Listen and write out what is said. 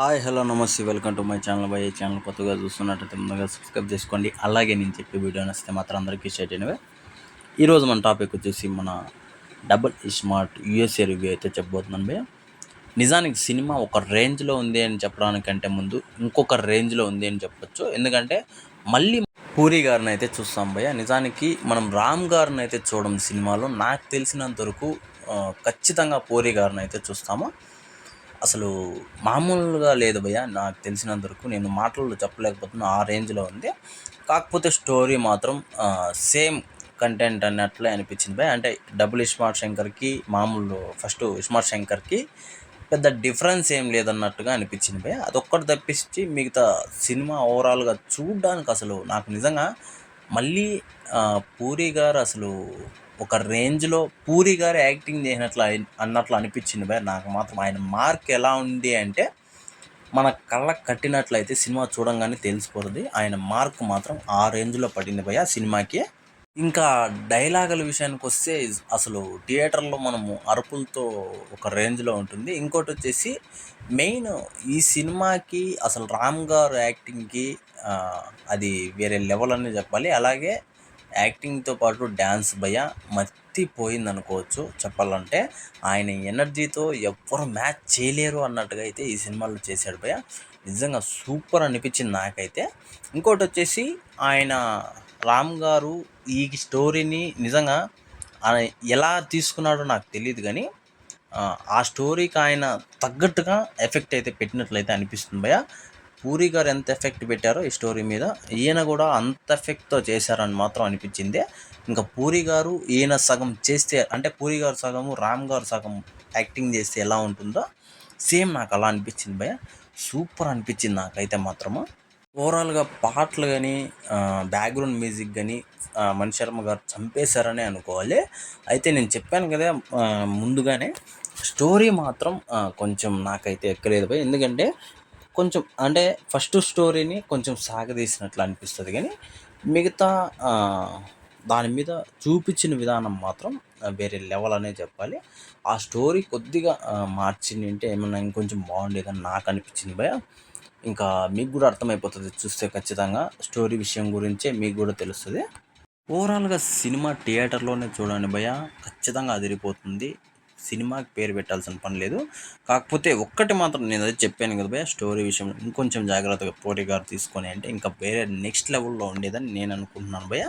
Hi hello నమస్తే welcome to my channel. ఈ channel కొత్తగా చూస్తున్నట్టయితే ముందుగా సబ్స్క్రైబ్ చేసుకోండి. అలాగే నేను చెప్పే వీడియో నచ్చితే మాత్రం అందరికీ షేర్ చేయండి. ఈరోజు మన టాపిక్ వచ్చేసి మన డబుల్ స్మార్ట్ యూఎస్ఏ రివ్యూ అయితే చెప్పబోతున్నాను భయ్య. నిజానికి సినిమా ఒక రేంజ్లో ఉంది అని చెప్పడానికంటే ముందు ఇంకొక రేంజ్లో ఉంది అని చెప్పొచ్చు. ఎందుకంటే మళ్ళీ పూరి గారిని అయితే చూస్తాం భయ్య. నిజానికి మనం రామ్ గారిని అయితే చూడడం సినిమాలో. నాకు తెలిసినంత వరకు ఖచ్చితంగా పూరి గారిని అయితే చూస్తాము. అసలు మామూలుగా లేదు భయ్య. నాకు తెలిసినంత వరకు నేను మాటల్లో చెప్పలేకపోతున్నా, ఆ రేంజ్లో ఉంది. కాకపోతే స్టోరీ మాత్రం సేమ్ కంటెంట్ అన్నట్లే అనిపించింది భయ్య. అంటే డబుల్ ఇస్మార్ట్ శంకర్కి మామూలు ఫస్ట్ ఇస్మార్ట్ శంకర్కి పెద్ద డిఫరెన్స్ ఏం లేదన్నట్టుగా అనిపించింది భయ్య. అదొక్కటి తప్పించి మిగతా సినిమా ఓవరాల్గా చూడడానికి అసలు నాకు నిజంగా మళ్ళీ పూరి గారు అసలు ఒక రేంజ్లో పూరి గారు యాక్టింగ్ చేసినట్లు అన్నట్లు అనిపించింది భయ్య. నాకు మాత్రం ఆయన మార్క్ ఎలా ఉంది అంటే మన కళ్ళకు కట్టినట్లయితే సినిమా చూడంగానే తెలిసిపోతుంది. ఆయన మార్క్ మాత్రం ఆ రేంజ్లో పడింది భయ్య సినిమాకి. ఇంకా డైలాగుల విషయానికి వస్తే అసలు థియేటర్లో మనము అరుపులతో ఒక రేంజ్లో ఉంటుంది. ఇంకోటి వచ్చేసి మెయిన్ ఈ సినిమాకి అసలు రామ్ గారు యాక్టింగ్కి అది వేరే లెవెల్ అని చెప్పాలి. అలాగే యాక్టింగ్తో పాటు డ్యాన్స్ భయ్య మర్తిపోయింది అనుకోవచ్చు చెప్పాలంటే. ఆయన ఎనర్జీతో ఎవ్వరు మ్యాచ్ చేయలేరు అన్నట్టుగా అయితే ఈ సినిమాలో చేశాడు భయ్య. నిజంగా సూపర్ అనిపించింది నాకైతే. ఇంకోటి వచ్చేసి ఆయన రామ్ గారు ఈ స్టోరీని నిజంగా ఎలా తీసుకున్నాడో నాకు తెలియదు, కానీ ఆ స్టోరీకి ఆయన తగ్గట్టుగా ఎఫెక్ట్ అయితే పెట్టినట్లయితే అనిపిస్తుంది భయ్య. పూరి గారు ఎంత ఎఫెక్ట్ పెట్టారో ఈ స్టోరీ మీద, ఈయన కూడా అంత ఎఫెక్ట్తో చేశారని మాత్రం అనిపించింది. ఇంకా పూరి గారు ఈయన సగం చేస్తే, అంటే పూరి గారు సగము రామ్ గారు సగం యాక్టింగ్ చేస్తే ఎలా ఉంటుందో సేమ్ నాకు అలా అనిపించింది భయ్య. సూపర్ అనిపించింది నాకైతే మాత్రము. ఓవరాల్గా పాటలు కానీ బ్యాక్గ్రౌండ్ మ్యూజిక్ కానీ మణి శర్మ గారు చంపేశారనే అనుకోవాలి. అయితే నేను చెప్పాను కదా ముందుగానే, స్టోరీ మాత్రం కొంచెం నాకైతే ఎక్కలేదు భయ్. ఎందుకంటే కొంచెం అంటే ఫస్ట్ స్టోరీని కొంచెం సాగదీసినట్లు అనిపిస్తుంది, కానీ మిగతా దాని మీద చూపించిన విధానం మాత్రం వేరే లెవెల్ అనే చెప్పాలి. ఆ స్టోరీ కొద్దిగా మార్చిందంటే ఏమన్నా ఇంకొంచెం బాగుండేదని నాకు అనిపించింది భయ. ఇంకా మీకు కూడా అర్థమైపోతుంది చూస్తే, ఖచ్చితంగా స్టోరీ విషయం గురించే మీకు కూడా తెలుస్తుంది. ఓవరాల్గా సినిమా థియేటర్లోనే చూడండి భయ, ఖచ్చితంగా అదిరిపోతుంది. సినిమాకి పేరు పెట్టాల్సిన పని లేదు. కాకపోతే ఒక్కటి మాత్రం నేను అదే చెప్పాను కదా భయ, స్టోరీ విషయం ఇంకొంచెం జాగ్రత్తగా పూరి గారు తీసుకొని అంటే ఇంకా వేరే నెక్స్ట్ లెవెల్లో ఉండేదని నేను అనుకుంటున్నాను భయ.